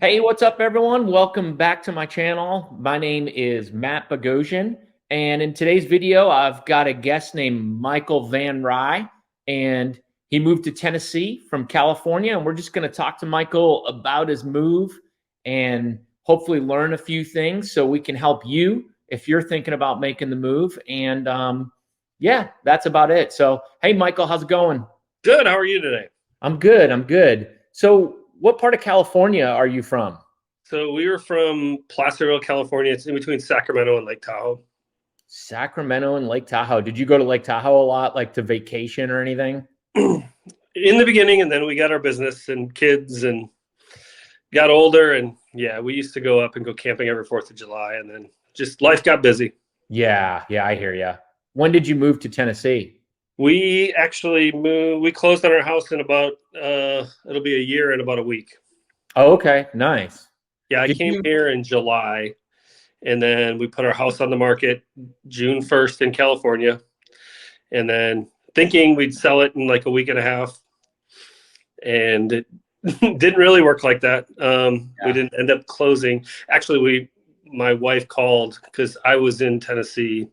Hey, what's up, everyone? Welcome back to my channel. My name is Matt Bogosian, and in today's video, I've got a guest named Michael Van Rye, and he moved to Tennessee from California, and we're just going to talk to Michael about his move and hopefully learn a few things so we can help you if you're thinking about making the move. And yeah, that's about it. So, hey, Michael, how's it going? Good. How are you today? I'm good. I'm good. So, what part of California are you from? So we were from Placerville, California. It's in between Sacramento and Lake Tahoe. Sacramento and Lake Tahoe. Did you go to Lake Tahoe a lot, like to vacation or anything? In the beginning, and then we got our business and kids and got older. And yeah, we used to go up and go camping every 4th of July. And then just life got busy. Yeah, I hear you. When did you move to Tennessee? We actually moved. We closed on our house in about, it'll be a year and about a week. Oh, okay. Nice. Yeah, I came here in July, and then we put our house on the market June 1st in California, and then thinking we'd sell it in like a week and a half, and it didn't really work like that. We didn't end up closing. Actually, my wife called because I was in Tennessee.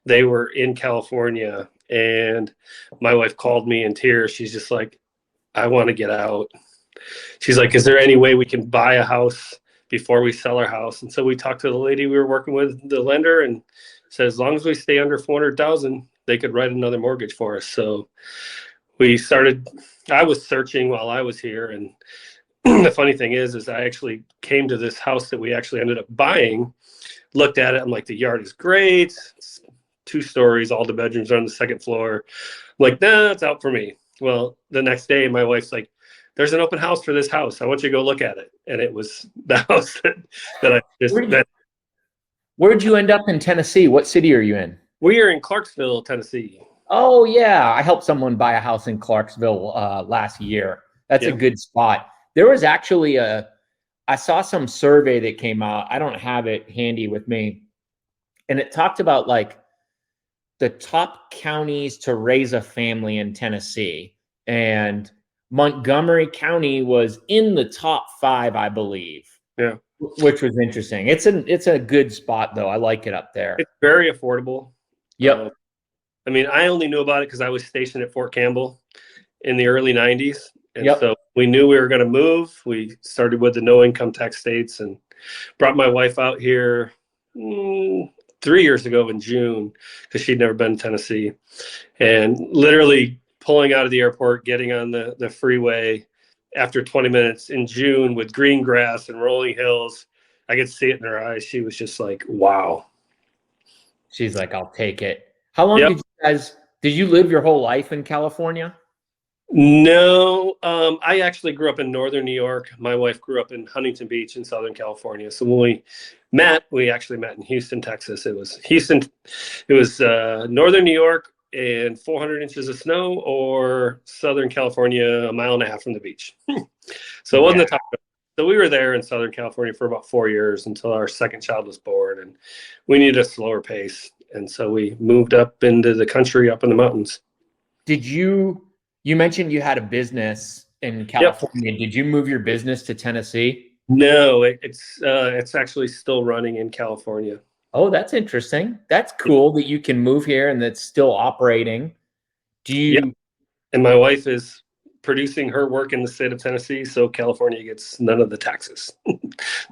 They were in California, and my wife called me in tears. She's just like, I want to get out. She's like, is there any way we can buy a house before we sell our house? And so we talked to the lady we were working with, the lender, and said, as long as we stay under 400,000, they could write another mortgage for us. So we started, I was searching while I was here. And the funny thing is I actually came to this house that we actually ended up buying, looked at it. I'm like, the yard is great. It's 2 stories. All the bedrooms are on the 2nd floor. I'm like, nah, it's out for me. Well, the next day, my wife's like, there's an open house for this house. I want you to go look at it. And it was the house that I just... Where'd you end up in Tennessee? What city are you in? We are in Clarksville, Tennessee. Oh, yeah. I helped someone buy a house in Clarksville last year. That's a good spot. There was actually I saw some survey that came out. I don't have it handy with me. And it talked about like the top counties to raise a family in Tennessee. And Montgomery County was in the top 5, I believe. Yeah. Which was interesting. It's a good spot though. I like it up there. It's very affordable. Yep. I mean, I only knew about it because I was stationed at Fort Campbell in the early 90s. And so we knew we were going to move. We started with the no income tax states and brought my wife out here 3 years ago in June because she'd never been to Tennessee. And literally pulling out of the airport, getting on the freeway after 20 minutes in June with green grass and rolling hills, I could see it in her eyes. She was just like, wow. She's like, I'll take it. How long did you live your whole life in California? No, I actually grew up in northern New York. My wife grew up in Huntington Beach in Southern California. So when we actually met in Houston, Texas. It was northern New York and 400 inches of snow, or Southern California, 1.5 miles from the beach. So it wasn't the top. So we were there in Southern California for about 4 years until our 2nd child was born, and we needed a slower pace. And so we moved up into the country, up in the mountains. Did you mentioned you had a business in California. Yep. Did you move your business to Tennessee? No, it's actually still running in California. Oh, that's interesting. That's cool that you can move here and that's still operating. Do you? Yep. And my wife is producing her work in the state of Tennessee, so California gets none of the taxes.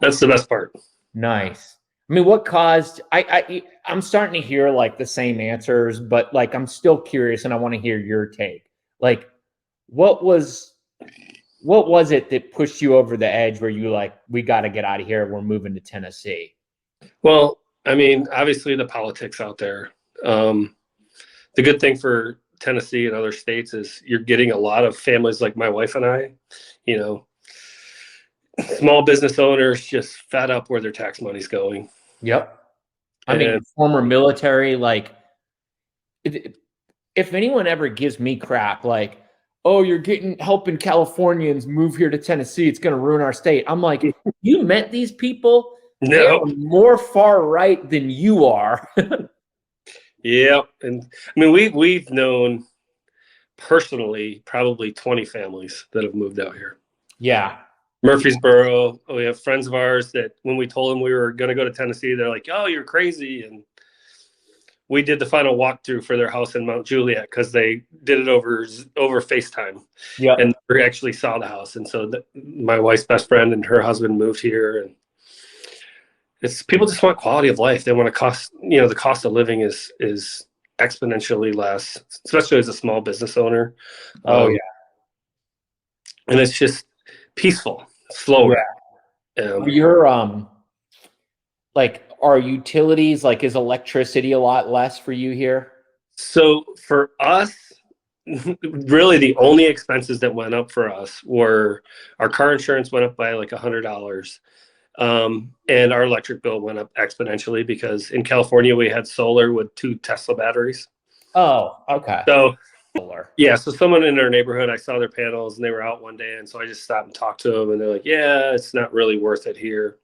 That's the best part. Nice. I mean, what caused? I'm starting to hear like the same answers, but like I'm still curious, and I want to hear your take. Like, what was it that pushed you over the edge where you like, we got to get out of here, we're moving to Tennessee? Well, I mean, obviously the politics out there. The good thing for Tennessee and other states is you're getting a lot of families like my wife and I, small business owners just fed up where their tax money's going. Yep. I mean, former military, like, if anyone ever gives me crap, like, oh, you're helping Californians move here to Tennessee, it's going to ruin our state. I'm like, you met these people? No. They're more far right than you are. Yeah. And I mean, we've known personally probably 20 families that have moved out here. Yeah. Murfreesboro. We have friends of ours that when we told them we were going to go to Tennessee, they're like, "Oh, you're crazy." And we did the final walkthrough for their house in Mount Juliet because they did it over FaceTime. Yeah. And we actually saw the house. And so my wife's best friend and her husband moved here, and it's people just want quality of life. They want the cost of living is exponentially less, especially as a small business owner. Oh yeah. And it's just peaceful, slower. Yeah. You're like, are utilities, like, is electricity a lot less for you here? So for us, really the only expenses that went up for us were our car insurance went up by like $100. And our electric bill went up exponentially because in California we had solar with 2 Tesla batteries. Oh, okay. So Solar. yeah, so someone in our neighborhood, I saw their panels and they were out one day, and so I just stopped and talked to them, and they're like, "Yeah, it's not really worth it here."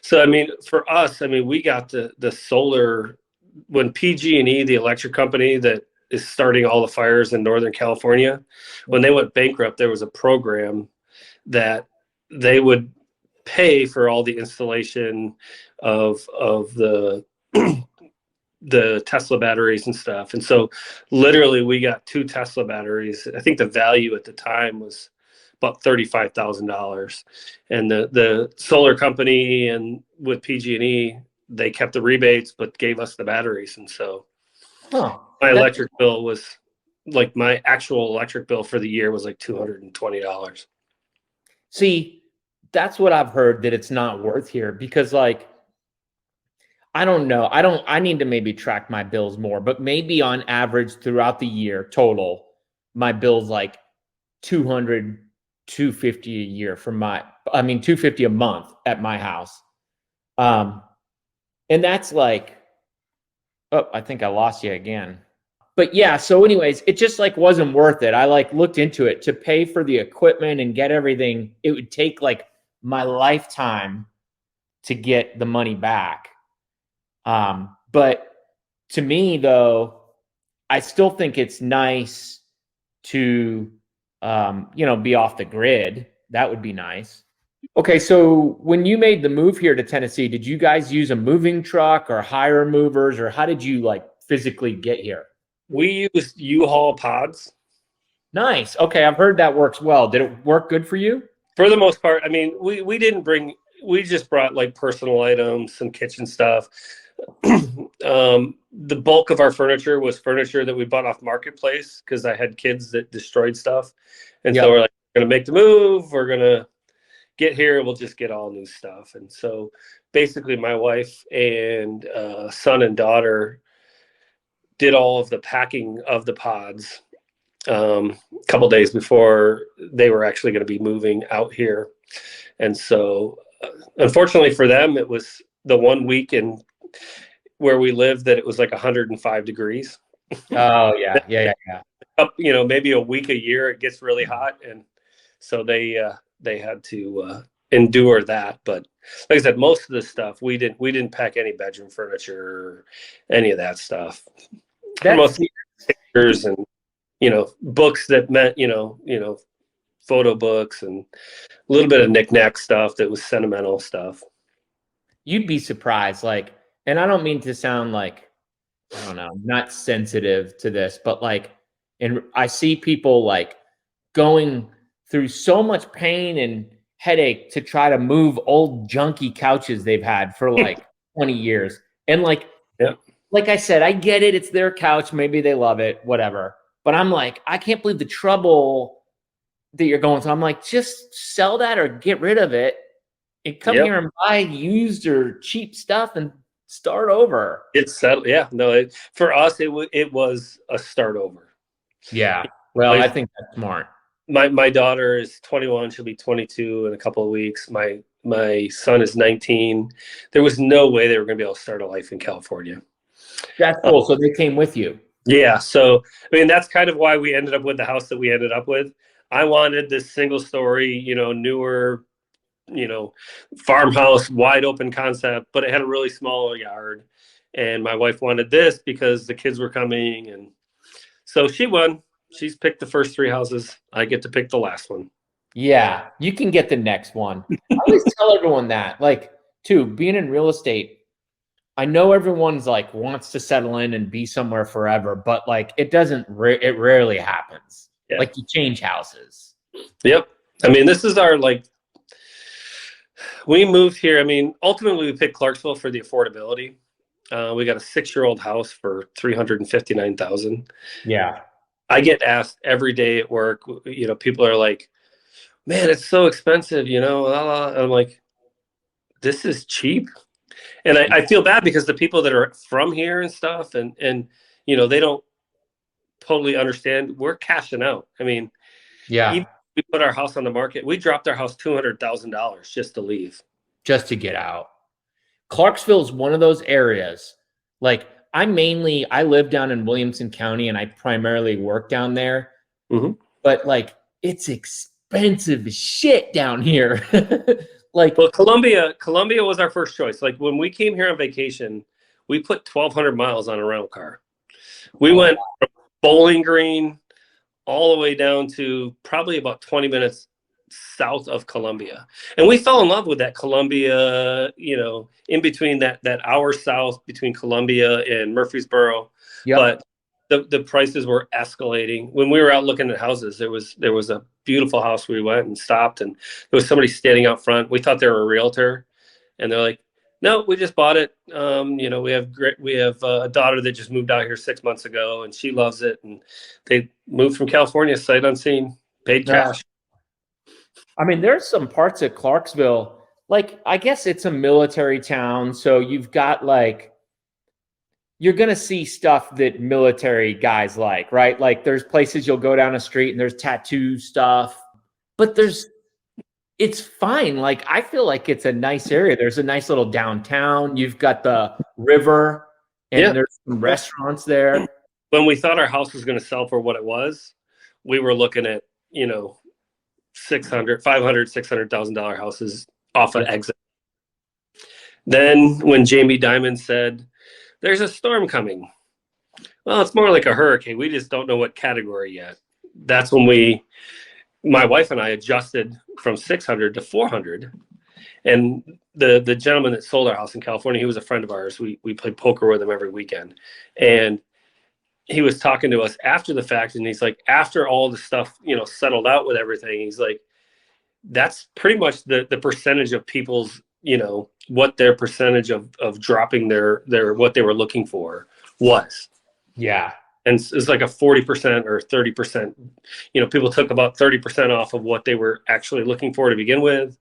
So I mean, for us, I mean, we got the solar when PG&E, the electric company that is starting all the fires in Northern California, when they went bankrupt, there was a program that they would pay for all the installation of the Tesla batteries and stuff. And so literally we got 2 Tesla batteries. I think the value at the time was about $35,000. And the solar company and with PG&E, they kept the rebates, but gave us the batteries. And so my electric bill was like, my actual electric bill for the year was like $220. See, that's what I've heard, that it's not worth here because, like, I don't know. I need to maybe track my bills more, but maybe on average throughout the year total, my bill's like 200, 250 a year for $250 a month at my house. And that's like, oh, I think I lost you again. But yeah, so anyways, it just like wasn't worth it. I like looked into it to pay for the equipment and get everything. It would take like my lifetime to get the money back. But to me though, I still think it's nice to, be off the grid. That would be nice. Okay. So when you made the move here to Tennessee, did you guys use a moving truck or hire movers, or how did you like physically get here? We used U-Haul pods. Nice. Okay. I've heard that works well. Did it work good for you? For the most part. I mean, we just brought like personal items, some kitchen stuff. The bulk of our furniture was furniture that we bought off Marketplace because I had kids that destroyed stuff. And so we're like, we're going to make the move. We're going to get here. We'll just get all new stuff. And so basically my wife and son and daughter did all of the packing of the pods a couple days before they were actually going to be moving out here. And so unfortunately for them, it was the 1 week where we lived that it was like 105 degrees. Oh yeah. Up, maybe a week a year it gets really hot, and so they had to endure that. But like I said, most of the stuff we didn't pack any bedroom furniture or any of that stuff. Most pictures and books that meant photo books and a little bit of knickknack stuff that was sentimental stuff. You'd be surprised, like, and I don't mean to sound like, I don't know, not sensitive to this, but like, and I see people like going through so much pain and headache to try to move old junky couches they've had for like 20 years. And like, like I said, I get it. It's their couch. Maybe they love it, whatever. But I'm like, I can't believe the trouble that you're going through. I'm like, just sell that or get rid of it and come here and buy used or cheap stuff and start over. It's settled. Yeah, no, for us, it was a start over. Yeah. Well, I think that's smart. My daughter is 21. She'll be 22 in a couple of weeks. My son is 19. There was no way they were going to be able to start a life in California. That's cool. So they came with you. Yeah. So, I mean, that's kind of why we ended up with the house that we ended up with. I wanted this single story, newer, farmhouse, wide open concept, but it had a really small yard. And my wife wanted this because the kids were coming. And so she won. She's picked the first 3 houses. I get to pick the last one. Yeah, you can get the next one. I always tell everyone that, like, too, being in real estate, I know everyone's like wants to settle in and be somewhere forever, but like it doesn't, it rarely happens. Yeah. Like you change houses. Yep. I mean, this is our like, we moved here. I mean, ultimately we picked Clarksville for the affordability. We got a 6-year-old house for $359,000. Yeah. I get asked every day at work, people are like, man, it's so expensive, I'm like, this is cheap. And I feel bad because the people that are from here and stuff, and they don't totally understand. We're cashing out. I mean, Yeah. even if we put our house on the market, we dropped our house $200,000 just to leave. Just to get out. Clarksville is one of those areas. Like I live down in Williamson County and I primarily work down there. Mm-hmm. But like it's expensive as shit down here. Like, well, Columbia was our first choice. Like when we came here on vacation, we put 1,200 miles on a rental car. We went from Bowling Green all the way down to probably about 20 minutes south of Columbia. And we fell in love with that Columbia, in between that hour south between Columbia and Murfreesboro. Yep. But the prices were escalating. When we were out looking at houses, there was a beautiful house. We went and stopped, and there was somebody standing out front. We thought they were a realtor, and they're like, "No, we just bought it. We have a daughter that just moved out here 6 months ago, and she loves it. And they moved from California, sight unseen, paid cash." I mean, there's some parts of Clarksville, like I guess it's a military town, so you've got like. You're going to see stuff that military guys like, right? Like there's places you'll go down a street and there's tattoo stuff, but it's fine. Like I feel like it's a nice area. There's a nice little downtown. You've got the river and there's some restaurants there. When we thought our house was going to sell for what it was, we were looking at, $600,000 houses off an exit. Then when Jamie Dimon said, "There's a storm coming." Well, it's more like a hurricane. We just don't know what category yet. That's when my wife and I adjusted from 600 to 400. And the gentleman that sold our house in California, he was a friend of ours. We played poker with him every weekend. And he was talking to us after the fact. And he's like, after all the stuff, settled out with everything, he's like, that's pretty much the percentage of people's, what their percentage of dropping their what they were looking for was. Yeah. And it's like a 40% or 30%, people took about 30% off of what they were actually looking for to begin with,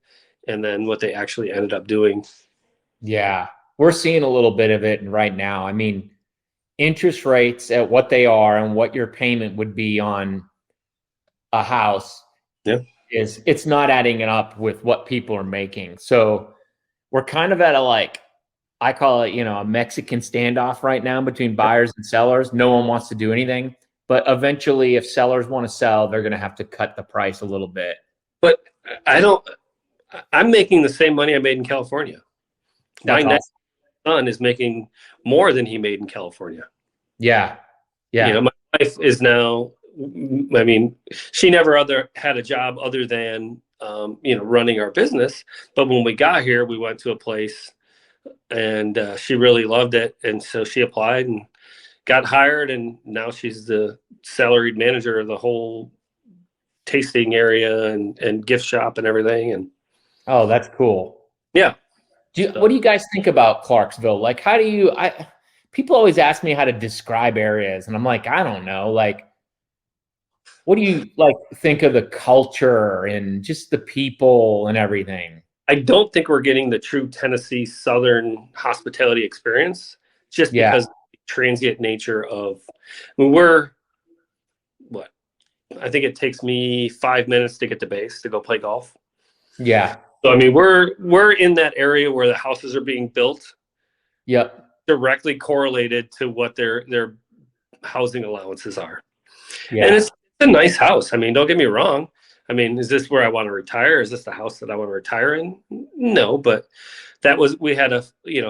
and then what they actually ended up doing. Yeah. We're seeing a little bit of it right now. I mean, interest rates at what they are and what your payment would be on a house it's not adding it up with what people are making. So we're kind of at I call it, a Mexican standoff right now between buyers and sellers. No one wants to do anything, but eventually if sellers want to sell, they're going to have to cut the price a little bit. But I'm making the same money I made in California. My next son is making more than he made in California. Yeah. Yeah. My wife is now, I mean, she never had a job other than, running our business. But when we got here, we went to a place and she really loved it. And so she applied and got hired. And now she's the salaried manager of the whole tasting area and gift shop and everything. And oh, that's cool. Yeah. What do you guys think about Clarksville? Like, how do you, people always ask me how to describe areas. And I'm like, I don't know. Like, what do you think of the culture and just the people and everything? I don't think we're getting the true Tennessee Southern hospitality experience just because of the transient nature of, I think it takes me 5 minutes to get to base to go play golf. Yeah. So, I mean, we're in that area where the houses are being built. Yep. Directly correlated to what their housing allowances are. Yeah. And it's a nice house. I mean, don't get me wrong. I mean, is this where I want to retire? Is this the house that I want to retire in? No, but we had a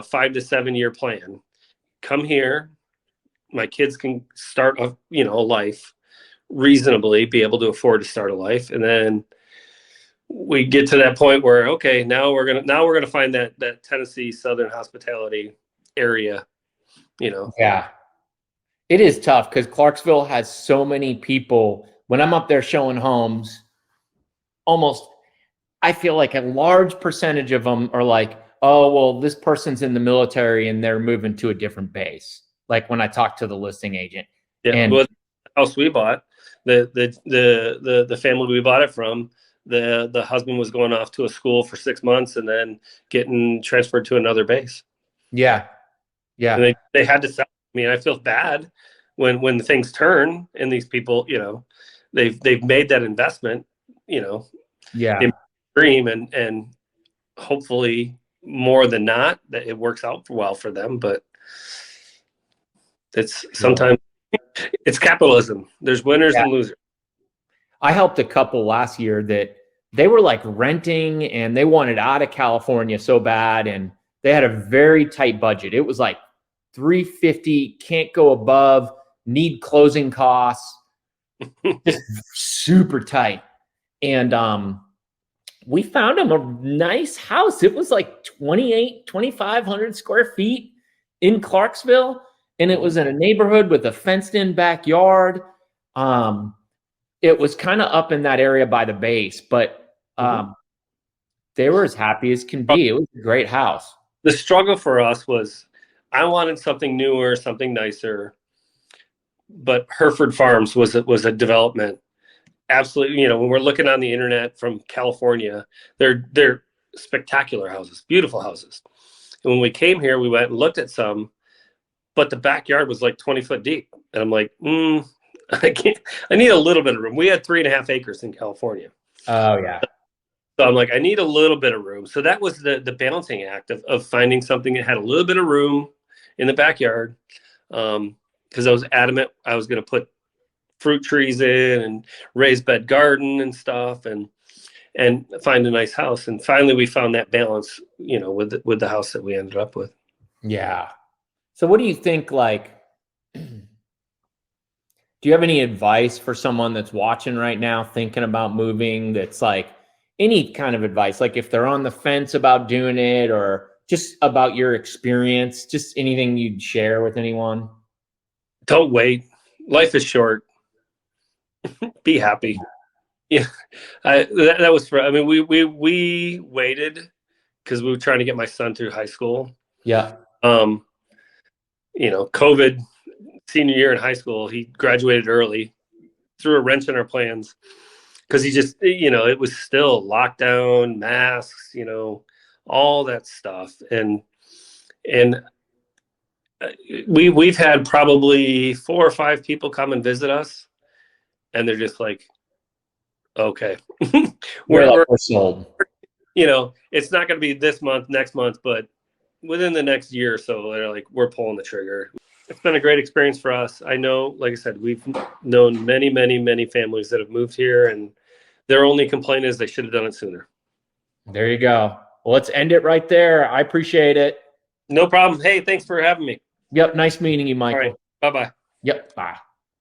5 to 7 year plan. Come here, my kids can start a life reasonably, be able to afford to start a life, and then we get to that point where, okay, now we're gonna find that Tennessee Southern hospitality area, you know. Yeah. It is tough because Clarksville has so many people. When I'm up there showing homes, almost, I feel like a large percentage of them are like, oh, well, this person's in the military and they're moving to a different base. Like when I talk to the listing agent. Yeah. And well, the house we bought, the family we bought it from, the husband was going off to a school for 6 months and then getting transferred to another base. yeah. Yeah. And they had to sell. I mean, I feel bad when things turn and these people, you know, they've made that investment, you know, Yeah. in dream, and hopefully more than not that it works out well for them. But it's sometimes it's capitalism. There's winners and losers. I helped a couple last year that they were like renting and they wanted out of California so bad, and they had a very tight budget. It was like $350, can't go above, need closing costs, just super tight. And we found them a nice house. It was like 2,500 square feet in Clarksville, and it was in a neighborhood with a fenced-in backyard. It was kind of up in that area by the base, but they were as happy as can be. It was a great house. The struggle for us was, I wanted something newer, something nicer, but Hereford Farms was a development. Absolutely, you know, when we're looking on the internet from California, they're spectacular houses, beautiful houses. And when we came here, we went and looked at some, but the backyard was like 20 foot deep, and I'm like, I need a little bit of room. We had 3.5 acres in California. Oh yeah. So I'm like, I need a little bit of room. So that was the balancing act of finding something that had a little bit of room in the backyard. Because I was adamant I was going to put fruit trees in and raised bed garden and stuff, and find a nice house. And finally we found that balance, you know, with the house that we ended up with. Yeah. So what do you think, like, do you have any advice for someone that's watching right now, thinking about moving, that's like any kind of advice, like if they're on the fence about doing it, or just about your experience, just anything you'd share with anyone? Don't wait. Life is short. Be happy. Yeah. That was for, I mean, we waited because we were trying to get my son through high school. Yeah. You know, COVID, senior year in high school, he graduated early, threw a wrench in our plans because he just, you know, it was still lockdown, masks, you know, all that stuff. And we've had probably 4 or 5 people come and visit us, and they're just like, okay, we're sold. You know, it's not going to be this month, next month, but within the next year or so, they're like, we're pulling the trigger. It's been a great experience for us. I know, like I said, we've known many, many, many families that have moved here, and their only complaint is they should have done it sooner. There you go. Well, let's end it right there. I appreciate it. No problem. Hey, thanks for having me. Yep. Nice meeting you, Michael. All right. Bye-bye. Yep. Bye.